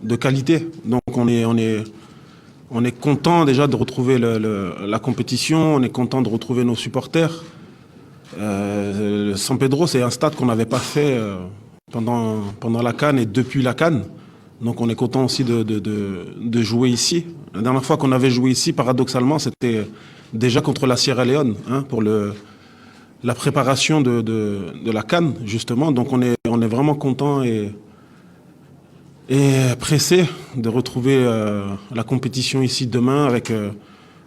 de qualité. Donc on est content déjà de retrouver la compétition, on est content de retrouver nos supporters. San Pedro, c'est un stade qu'on n'avait pas fait pendant la CAN et depuis la CAN. Donc on est content aussi de jouer ici. La dernière fois qu'on avait joué ici, paradoxalement, c'était déjà contre la Sierra Leone, hein, pour la préparation de la CAN, justement. Donc on est vraiment content et pressé de retrouver la compétition ici demain avec,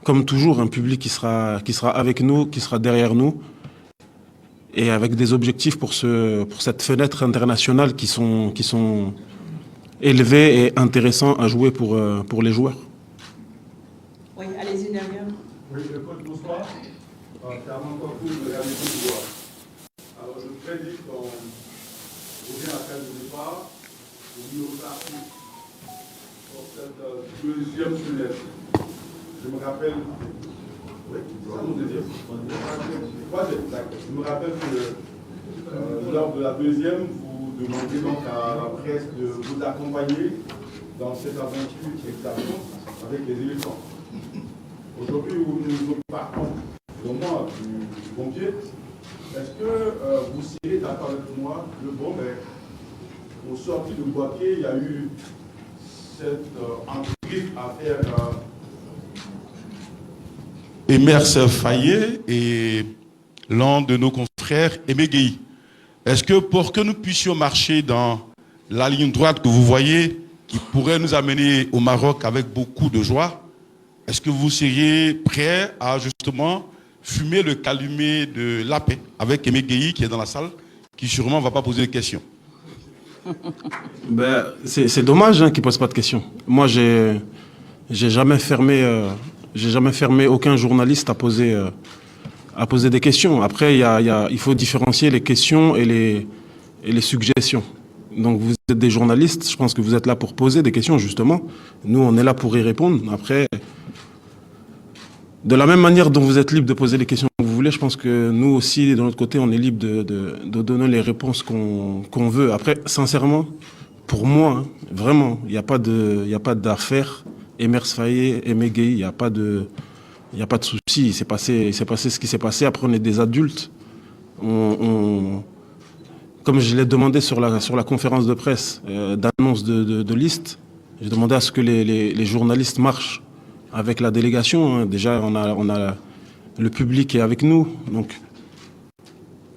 comme toujours, un public qui sera avec nous, qui sera derrière nous, et avec des objectifs pour cette fenêtre internationale qui sont élevés et intéressants à jouer pour les joueurs. Oui, allez-y derrière. Oui, le coach, bonsoir. Fernand Coco, de la Maison du Bois. Alors, je prédis qu'on revient à la phase de départ, au niveau parti pour cette deuxième fenêtre. Je me rappelle. Oui, ça nous dire. Je me rappelle que lors de la deuxième, vous demandez donc à la presse de vous accompagner dans cette aventure qui est avec les éléphants. Aujourd'hui, nous partons au moins du bon pied. Est-ce que vous serez d'accord avec moi que, bon, au sorti de Boaké, il y a eu cette entreprise à faire Emerse Fayet et l'un de nos confrères, Aimé Gueye. Est-ce que pour que nous puissions marcher dans la ligne droite que vous voyez, qui pourrait nous amener au Maroc avec beaucoup de joie, est-ce que vous seriez prêt à justement fumer le calumet de la paix avec Aimé Gueye qui est dans la salle, qui sûrement ne va pas poser de questions? C'est dommage qu'il ne pose pas de questions. Moi, j'ai jamais fermé aucun journaliste à poser des questions. Après, il faut différencier les questions et les suggestions. Donc vous êtes des journalistes, je pense que vous êtes là pour poser des questions, justement. Nous, on est là pour y répondre. Après, de la même manière dont vous êtes libre de poser les questions que vous voulez, je pense que nous aussi, de notre côté, on est libre de donner les réponses qu'on veut. Après, sincèrement, pour moi, hein, vraiment, il n'y a pas d'affaire. Emerse Fayet, Aimé Gueye, il n'y a pas de souci. Il s'est passé ce qui s'est passé. Après, on est des adultes. Comme je l'ai demandé sur la conférence de presse d'annonce de liste, j'ai demandé à ce que les journalistes marchent avec la délégation. Hein. Déjà, on a le public est avec nous. Donc,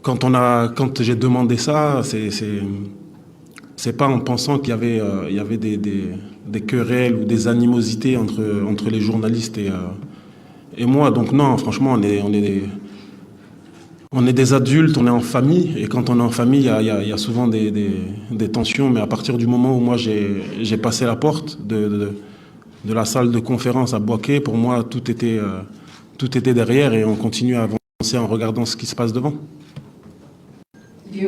quand j'ai demandé ça, c'est pas en pensant qu'il y avait des querelles ou des animosités entre les journalistes et moi. Donc non, franchement, on est des adultes, on est en famille, et quand on est en famille, il y a souvent des tensions, mais à partir du moment où moi j'ai passé la porte de la salle de conférence à Boaké, pour moi tout était derrière, et on continue à avancer en regardant ce qui se passe devant. Après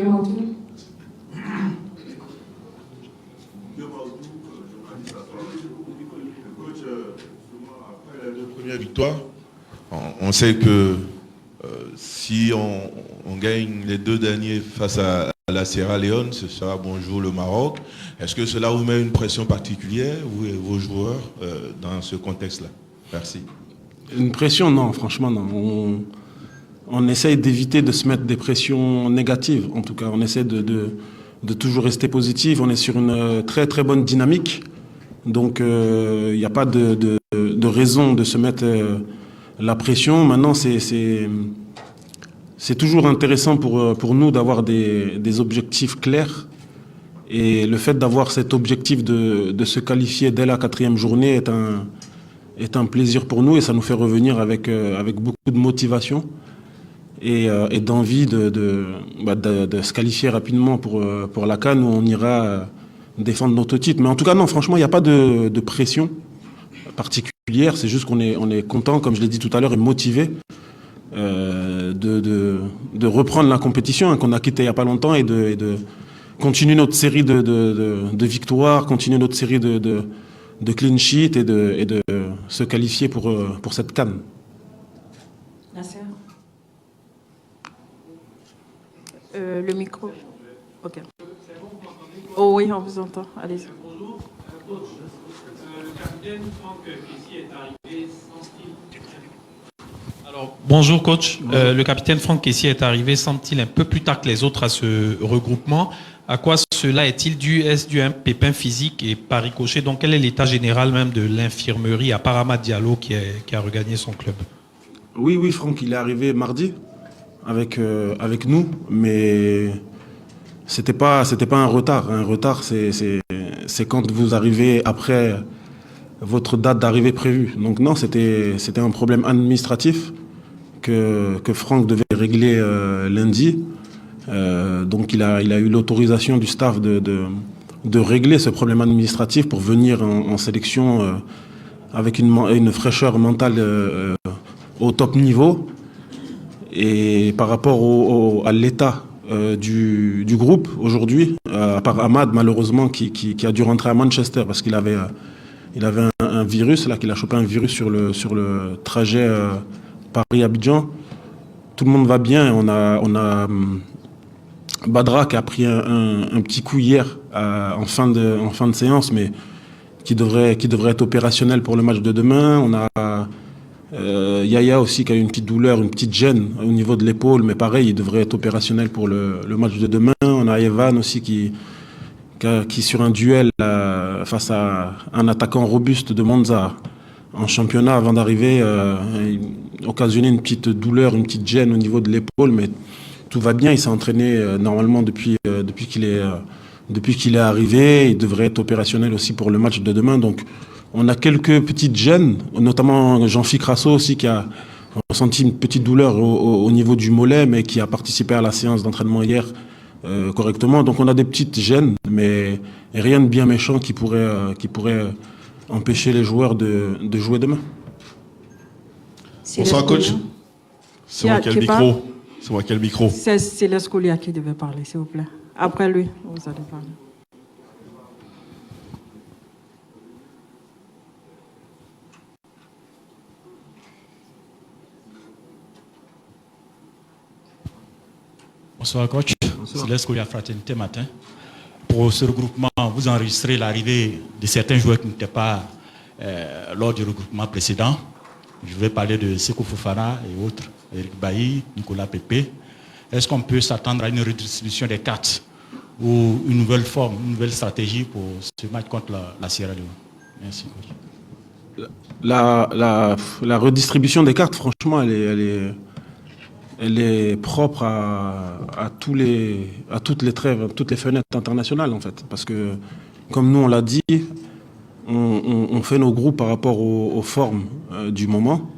les deux premières victoires, on sait que si on gagne les deux derniers face à la Sierra Leone, ce sera bonjour le Maroc. Est-ce que cela vous met une pression particulière, vous et vos joueurs, dans ce contexte-là? Merci. Une pression, non, franchement, non. On essaye d'éviter de se mettre des pressions négatives, en tout cas. On essaie de toujours rester positif. On est sur une très très bonne dynamique. Donc, il n'y a pas de raison de se mettre la pression. Maintenant, c'est toujours intéressant pour nous d'avoir des objectifs clairs. Et le fait d'avoir cet objectif de se qualifier dès la 4e journée est un plaisir pour nous, et ça nous fait revenir avec beaucoup de motivation et d'envie de se qualifier rapidement pour la CAN, où on ira défendre notre titre. Mais en tout cas, non, franchement, il n'y a pas de pression particulière. C'est juste qu'on est content, comme je l'ai dit tout à l'heure, et motivé de reprendre la compétition, hein, qu'on a quittée il n'y a pas longtemps, et de continuer notre série de victoires, continuer notre série de clean sheet, et de se qualifier pour cette CAN. Nasser. Le micro. Ok. Oh oui, on vous entend. Allez-y. Le capitaine Franck Kessié est arrivé sans style. Alors, bonjour coach. Le capitaine Franck Kessié est arrivé, semble-t-il, un peu plus tard que les autres à ce regroupement. À quoi cela est-il dû? Est-ce dû à un pépin physique et par ricochet? Donc, quel est l'état général même de l'infirmerie à part Amad Diallo qui a regagné son club? Oui, Franck, il est arrivé mardi avec nous, mais c'était pas un retard. Un retard, c'est quand vous arrivez après votre date d'arrivée prévue. Donc non, c'était un problème administratif que Franck devait régler lundi. Donc il a eu l'autorisation du staff de régler ce problème administratif pour venir en sélection avec une fraîcheur mentale au top niveau. Et par rapport à l'état du groupe aujourd'hui, à part Amad malheureusement qui a dû rentrer à Manchester parce qu'il avait un virus, là, qu'il a chopé un virus sur le trajet Paris-Abidjan. Tout le monde va bien. On a Badra qui a pris un petit coup hier en fin de séance, mais qui devrait être opérationnel pour le match de demain. On a Yaya aussi qui a eu une petite douleur, une petite gêne au niveau de l'épaule, mais pareil, il devrait être opérationnel pour le match de demain. On a Evan aussi qui sur un duel face à un attaquant robuste de Monza en championnat avant d'arriver, occasionné une petite douleur, une petite gêne au niveau de l'épaule, mais tout va bien. Il s'est entraîné normalement depuis qu'il est arrivé. Il devrait être opérationnel aussi pour le match de demain. Donc on a quelques petites gênes, notamment Jean-Philippe Crasso aussi qui a ressenti une petite douleur au niveau du mollet, mais qui a participé à la séance d'entraînement hier correctement. Donc on a des petites gênes, mais rien de bien méchant qui pourrait empêcher les joueurs de jouer demain. Bonsoir coach. C'est moi qui ai le micro. C'est moi qui ai le micro. C'est l'Escolia qui devait parler, s'il vous plaît. Après lui, vous allez parler. Bonsoir coach, c'est l'Escolia Fraternité matin. Pour ce regroupement, vous enregistrez l'arrivée de certains joueurs qui n'étaient pas lors du regroupement précédent. Je vais parler de Seko Fofana et autres, Eric Bailly, Nicolas Pepe. Est-ce qu'on peut s'attendre à une redistribution des cartes ou une nouvelle forme, une nouvelle stratégie pour ce match contre la Sierra Leone? Merci coach. La redistribution des cartes, franchement, elle est propre à toutes les trêves, toutes les fenêtres internationales en fait. Parce que, comme nous on l'a dit, on fait nos groupes par rapport aux formes du moment.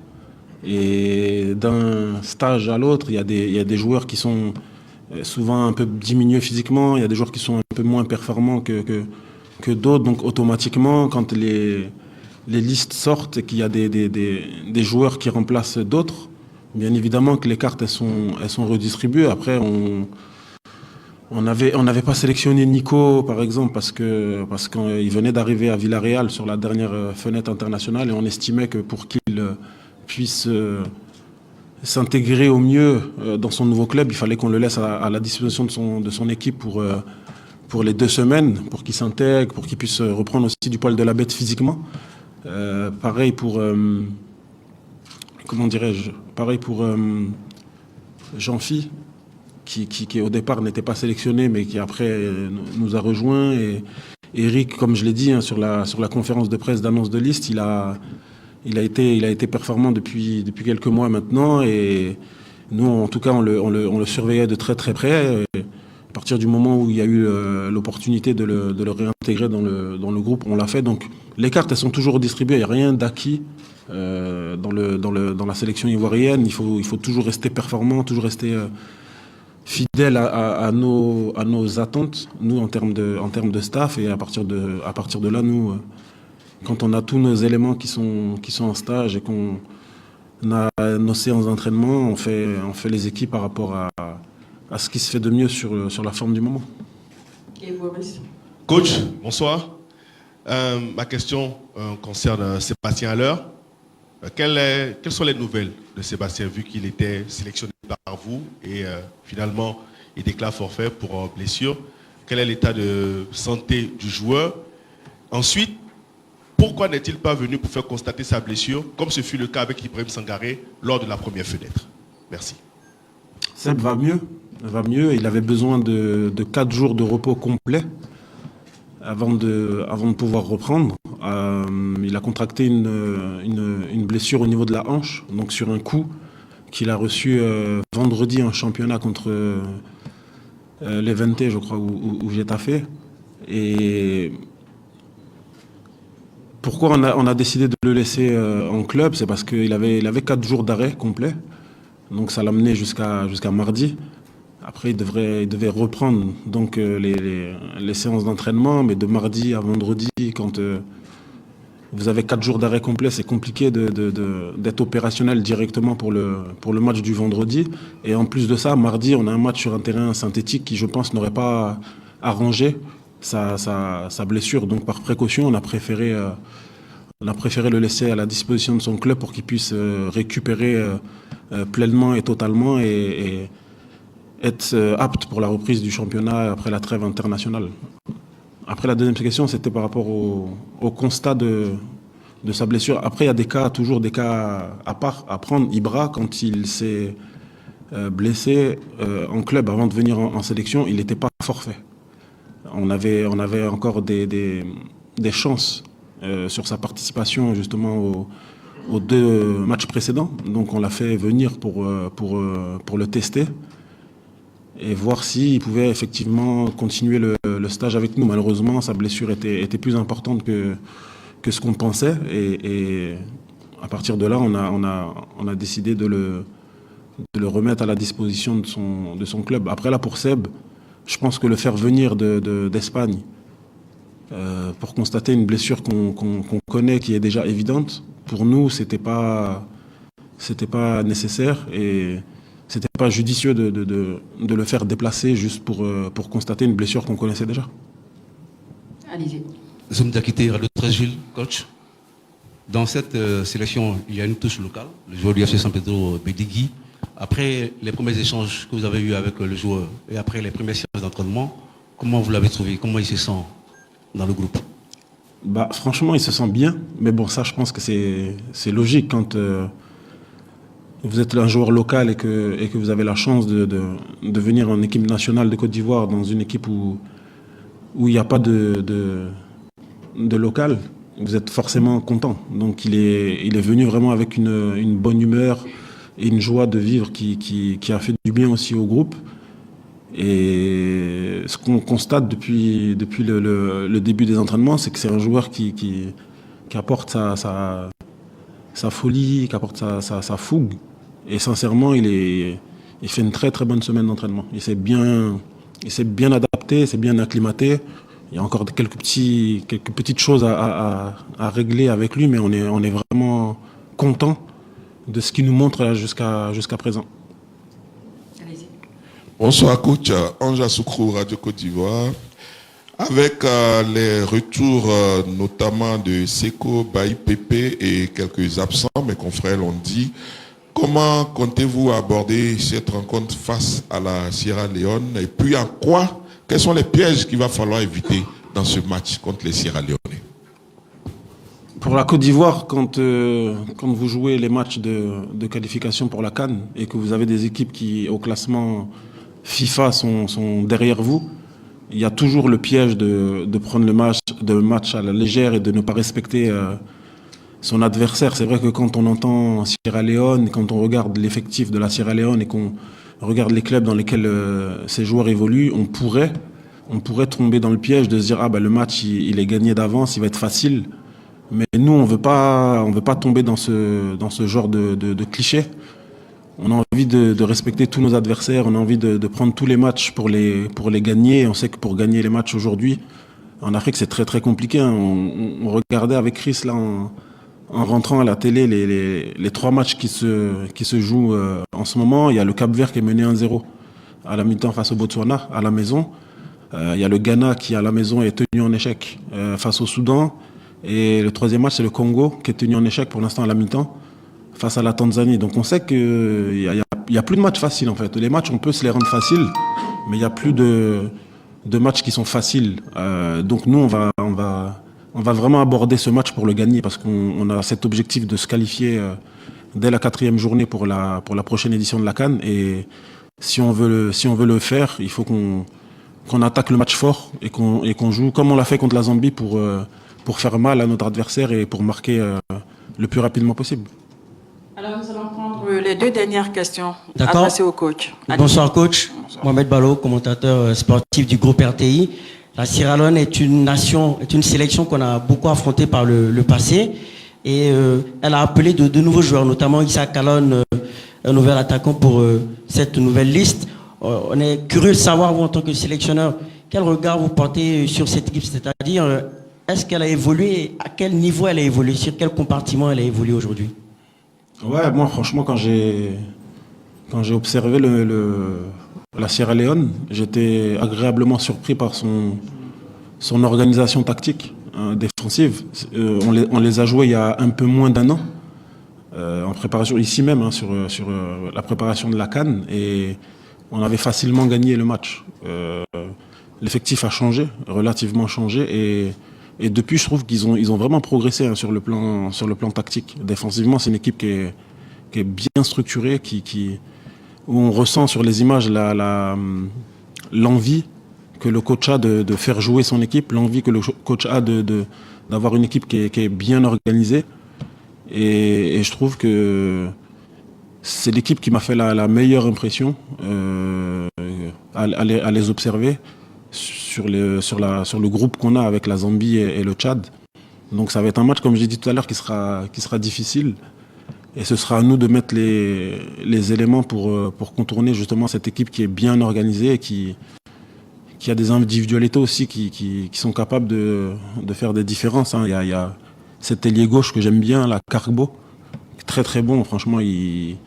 Et d'un stage à l'autre, il y a des joueurs qui sont souvent un peu diminués physiquement, il y a des joueurs qui sont un peu moins performants que d'autres. Donc automatiquement, quand les listes sortent et qu'il y a des joueurs qui remplacent d'autres, bien évidemment que les cartes elles sont redistribuées. Après, on n'avait pas sélectionné Nico par exemple parce qu'il venait d'arriver à Villarreal sur la dernière fenêtre internationale et on estimait que pour qu'il puisse s'intégrer au mieux dans son nouveau club, il fallait qu'on le laisse à la disposition de son équipe pour les 2 semaines, pour qu'il s'intègre, pour qu'il puisse reprendre aussi du poil de la bête physiquement. Pareil pour Jean-Phi, qui au départ n'était pas sélectionné, mais qui après nous a rejoints. Et Eric, comme je l'ai dit sur la conférence de presse d'annonce de liste, il a été performant depuis quelques mois maintenant. Et nous, en tout cas, on le surveillait de très très près. Et à partir du moment où il y a eu l'opportunité de le réintégrer dans le groupe, on l'a fait. Donc les cartes, elles sont toujours distribuées, il n'y a rien d'acquis. Dans la sélection ivoirienne, il faut toujours rester performant, toujours rester fidèle à nos attentes, nous en termes de staff, et à partir de là, nous, quand on a tous nos éléments qui sont en stage et qu'on a nos séances d'entraînement, on fait les équipes par rapport à ce qui se fait de mieux sur la forme du moment. Et Boris. Coach, bonsoir. Ma question concerne Sébastien Haller. Quelles sont les nouvelles de Sébastien, vu qu'il était sélectionné par vous et finalement il déclare forfait pour blessure? Quel est l'état de santé du joueur? Ensuite, pourquoi n'est-il pas venu pour faire constater sa blessure, comme ce fut le cas avec Ibrahim Sangaré lors de la première fenêtre? Merci. Seb va mieux. Va mieux. Il avait besoin de 4 jours de repos complet avant de pouvoir reprendre. Il a contracté une blessure au niveau de la hanche, donc sur un coup qu'il a reçu vendredi en championnat contre l'Eventé, je crois, ou Getafe. Et pourquoi on a décidé de le laisser en club? C'est parce qu'il avait 4 jours d'arrêt complet. Donc ça l'a mené jusqu'à mardi. Après, il devait reprendre donc, les séances d'entraînement, mais de mardi à vendredi, quand vous avez 4 jours d'arrêt complet, c'est compliqué d'être opérationnel directement pour le match du vendredi. Et en plus de ça, mardi, on a un match sur un terrain synthétique qui, je pense, n'aurait pas arrangé sa blessure. Donc par précaution, on a préféré le laisser à la disposition de son club pour qu'il puisse récupérer pleinement et totalement et être apte pour la reprise du championnat après la trêve internationale. Après, la deuxième question, c'était par rapport au constat de sa blessure. Après, il y a toujours des cas à part à prendre. Ibra, quand il s'est blessé en club avant de venir en sélection, il n'était pas forfait. On avait encore des chances sur sa participation justement aux 2 matchs précédents. Donc on l'a fait venir pour le tester et voir s'il pouvait effectivement continuer le stage avec nous. Malheureusement, sa blessure était plus importante que ce qu'on pensait. Et à partir de là, on a décidé de le remettre à la disposition de son club. Après là, pour Seb, je pense que le faire venir d'Espagne pour constater une blessure qu'on connaît, qui est déjà évidente, pour nous, c'était pas nécessaire et c'était pas judicieux de le faire déplacer juste pour constater une blessure qu'on connaissait déjà. Allez-y. Zoum Dakité, Radio 13 Gilles, coach. Dans cette sélection, il y a une touche locale, le joueur du FC San Pedro Bédigui. Après les premiers échanges que vous avez eus avec le joueur et après les premières séances d'entraînement, comment vous l'avez trouvé? Comment il se sent dans le groupe? Franchement, il se sent bien. Mais bon, ça, je pense que c'est logique quand vous êtes un joueur local et que vous avez la chance de venir en équipe nationale de Côte d'Ivoire dans une équipe où il n'y a pas de local. Vous êtes forcément content. Donc il est venu vraiment avec une bonne humeur et une joie de vivre qui a fait du bien aussi au groupe. Et ce qu'on constate depuis le début des entraînements, c'est que c'est un joueur qui apporte sa folie, qui apporte sa fougue. Et sincèrement, il fait une très très bonne semaine d'entraînement. Il s'est bien adapté, il s'est bien acclimaté. Il y a encore quelques petites choses à régler avec lui, mais on est vraiment content de ce qu'il nous montre là jusqu'à présent. Allez-y. Bonsoir coach, Anja Soukrou, Radio Côte d'Ivoire. Avec les retours notamment de Seko, Baï Pépé et quelques absents, mes confrères l'ont dit, comment comptez-vous aborder cette rencontre face à la Sierra Leone et puis quels sont les pièges qu'il va falloir éviter dans ce match contre les Sierra Leone? Pour la Côte d'Ivoire, quand vous jouez les matchs de qualification pour la CAN et que vous avez des équipes qui, au classement FIFA, sont derrière vous, il y a toujours le piège de prendre le match à la légère et de ne pas respecter son adversaire. C'est vrai que quand on entend Sierra Leone, quand on regarde l'effectif de la Sierra Leone et qu'on regarde les clubs dans lesquels ces joueurs évoluent, on pourrait tomber dans le piège de se dire le match il est gagné d'avance, il va être facile. Mais nous, on veut pas tomber dans ce genre de cliché. On a envie de respecter tous nos adversaires, on a envie de prendre tous les matchs pour les gagner. On sait que pour gagner les matchs aujourd'hui, en Afrique, c'est très très compliqué. On regardait avec Chris là en rentrant à la télé les 3 matchs qui se jouent en ce moment. Il y a le Cap-Vert qui est mené 1-0 à la mi-temps face au Botswana, à la maison. Il y a le Ghana qui, à la maison, est tenu en échec face au Soudan. Et le 3e match, c'est le Congo qui est tenu en échec pour l'instant à la mi-temps face à la Tanzanie. Donc on sait qu'il n'y a plus de matchs faciles en fait. Les matchs, on peut se les rendre faciles, mais il n'y a plus de matchs qui sont faciles. Donc nous, on va on va vraiment aborder ce match pour le gagner parce qu'on a cet objectif de se qualifier dès la 4e journée pour la prochaine édition de la CAN. Et si on veut le faire, il faut qu'on attaque le match fort et qu'on joue comme on l'a fait contre la Zambie pour faire mal à notre adversaire et pour marquer le plus rapidement possible. Alors, nous allons prendre les 2 dernières questions D'accord. adressées au coach. Bonsoir coach. Bonsoir. Mohamed Ballo, commentateur sportif du groupe RTI. La Sierra Leone est une sélection qu'on a beaucoup affrontée par le passé. Et elle a appelé de nouveaux joueurs, notamment Issa Kalon, un nouvel attaquant pour cette nouvelle liste. On est curieux de savoir, vous en tant que sélectionneur, quel regard vous portez sur cette équipe, c'est-à-dire est-ce qu'elle a évolué, à quel niveau elle a évolué, sur quel compartiment elle a évolué aujourd'hui? Ouais, moi franchement quand j'ai observé la Sierra Leone, j'étais agréablement surpris par son organisation tactique défensive. On les a joués il y a un peu moins d'1 an en préparation ici même sur la préparation de la CAN et on avait facilement gagné le match. L'effectif a changé, relativement changé et depuis je trouve qu'ils ont vraiment progressé sur le plan tactique. Défensivement, c'est une équipe qui est bien structurée, où on ressent sur les images l'envie que le coach a de faire jouer son équipe, l'envie que le coach a d'avoir une équipe qui est bien organisée. Et je trouve que c'est l'équipe qui m'a fait la meilleure impression à les observer sur le groupe qu'on a avec la Zambie et le Tchad. Donc ça va être un match, comme j'ai dit tout à l'heure, qui sera difficile. Et ce sera à nous de mettre les éléments pour contourner justement cette équipe qui est bien organisée et qui a des individualités aussi qui sont capables de faire des différences. Il y a cet ailier gauche que j'aime bien, la Cargbo, très très bon. Franchement, il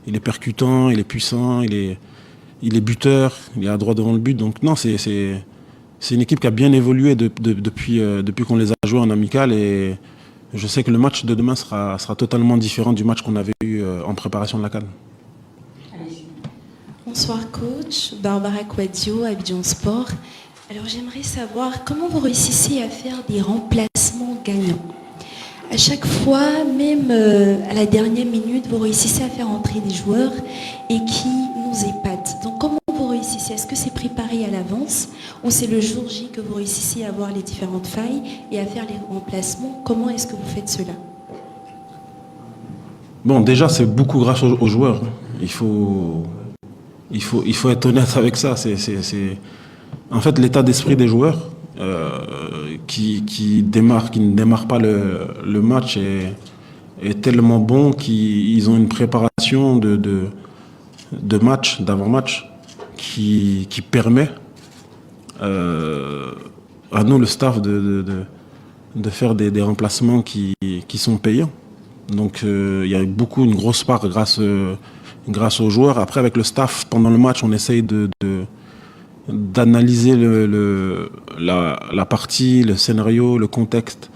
est percutant, il est puissant, il est buteur, il est à droit devant le but. Donc non, c'est une équipe qui a bien évolué depuis qu'on les a joués en amical et je sais que le match de demain sera totalement différent du match qu'on avait eu en préparation de la CAN. Bonsoir coach, Barbara Quadio, Abidjan Sport. Alors j'aimerais savoir comment vous réussissez à faire des remplacements gagnants. À chaque fois, même à la dernière minute, vous réussissez à faire entrer des joueurs et qui nous épatent. Donc comment vous réussissez? Est-ce que c'est préparé à l'avance ou c'est le jour J que vous réussissez à voir les différentes failles et à faire les remplacements? Comment est-ce que vous faites cela? Bon, déjà, c'est beaucoup grâce aux joueurs. Il faut être honnête avec ça. En fait, l'état d'esprit des joueurs qui ne démarrent pas le match est tellement bon qu'ils ont une préparation de match, d'avant-match, qui permet à nous, le staff, de faire des remplacements qui sont payants. Donc il y a une grosse part grâce aux joueurs. Après, avec le staff, pendant le match, on essaye d'analyser la partie, le scénario, le contexte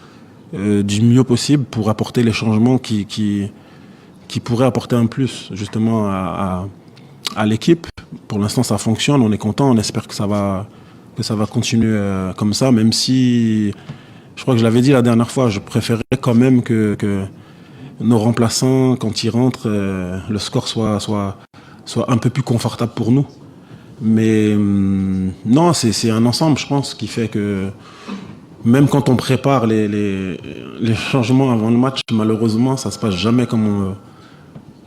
du mieux possible pour apporter les changements qui pourraient apporter un plus justement à l'équipe. Pour l'instant, ça fonctionne, on est content, on espère que ça va continuer comme ça, même si, je crois que je l'avais dit la dernière fois, je préférerais quand même que nos remplaçants, quand ils rentrent, le score soit un peu plus confortable pour nous. Mais non, c'est un ensemble, je pense, qui fait que même quand on prépare les changements avant le match, malheureusement, ça se passe jamais comme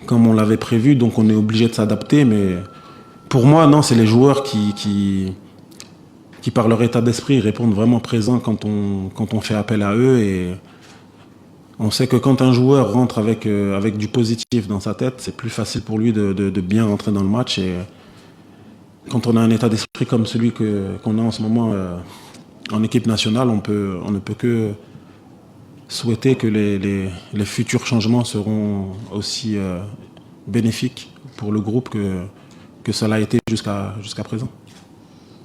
on l'avait prévu, donc on est obligé de s'adapter. Mais pour moi, non, c'est les joueurs qui par leur état d'esprit, répondent vraiment présents quand on fait appel à eux. Et on sait que quand un joueur rentre avec du positif dans sa tête, c'est plus facile pour lui de bien rentrer dans le match. Et quand on a un état d'esprit comme celui qu'on a en ce moment en équipe nationale, on ne peut que souhaiter que les futurs changements seront aussi bénéfiques pour le groupe que ça l'a été jusqu'à présent.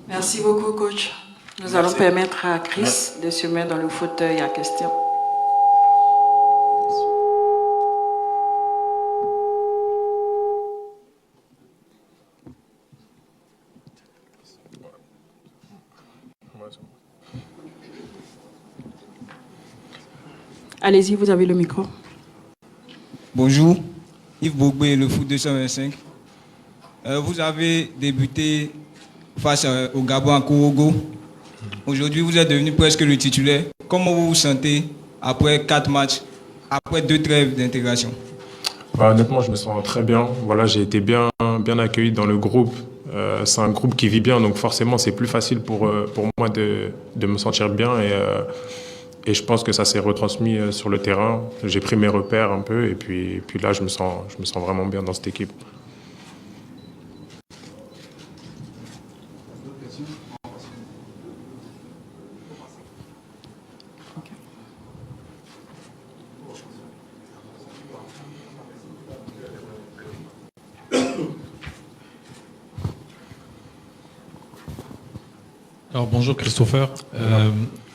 Merci beaucoup, coach. Nous allons permettre à Chris de se mettre dans le fauteuil à question. Allez-y, vous avez le micro. Bonjour, Yves Bogbé, le foot 225. Vous avez débuté face au Gabon à Kourogo. Aujourd'hui, vous êtes devenu presque le titulaire. Comment vous vous sentez après 4 matchs, après 2 trêves d'intégration? Honnêtement, je me sens très bien. Voilà, j'ai été bien accueilli dans le groupe. C'est un groupe qui vit bien, donc forcément, c'est plus facile pour moi de me sentir bien. Et je pense que ça s'est retransmis sur le terrain. J'ai pris mes repères un peu, et puis là, je me sens vraiment bien dans cette équipe. Alors bonjour Christopher.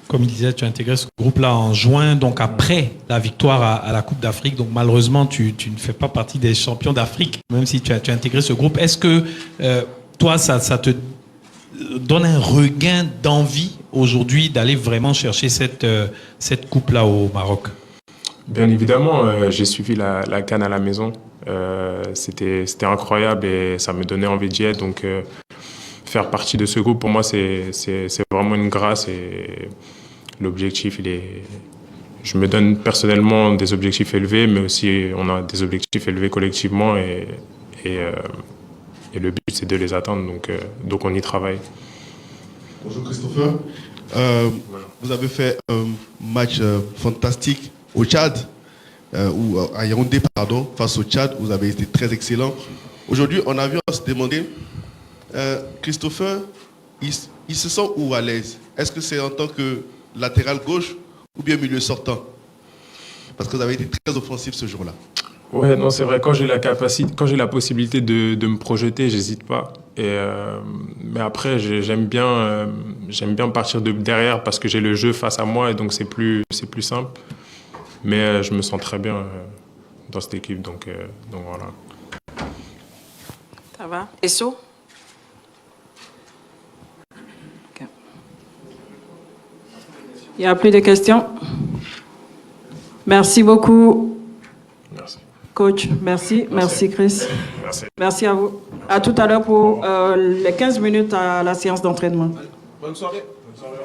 Comme il disait, tu as intégré ce groupe-là en juin, donc après la victoire à la Coupe d'Afrique. Donc malheureusement, tu ne fais pas partie des champions d'Afrique, même si tu as intégré ce groupe. Est-ce que toi, ça te donne un regain d'envie aujourd'hui d'aller vraiment chercher cette coupe-là au Maroc? Bien évidemment, j'ai suivi la CAN à la maison. C'était incroyable et ça me donnait envie d'y être. Donc faire partie de ce groupe, pour moi, c'est vraiment une grâce. Et l'objectif, je me donne personnellement des objectifs élevés, mais aussi on a des objectifs élevés collectivement. Et le but, c'est de les atteindre. Donc on y travaille. Bonjour Christopher. Vous avez fait un match fantastique au Tchad, ou à Yaoundé, pardon, face au Tchad. Vous avez été très excellent. Aujourd'hui, on a vu à se demander, Christopher, il se sent où à l'aise? Est-ce que c'est en tant que latéral gauche ou bien milieu sortant? Parce que vous avez été très offensif ce jour-là. Ouais, non, c'est vrai. Quand j'ai la possibilité de me projeter, j'hésite pas. Mais après, j'aime bien partir de derrière parce que j'ai le jeu face à moi et donc c'est plus simple. Mais je me sens très bien dans cette équipe, donc voilà. Ça va? Esso? Okay. Il n'y a plus de questions? Merci beaucoup. Merci. Coach, merci. Merci Chris. Merci. Merci à vous. À tout à l'heure pour les 15 minutes à la séance d'entraînement. Bonne soirée. Bonne soirée.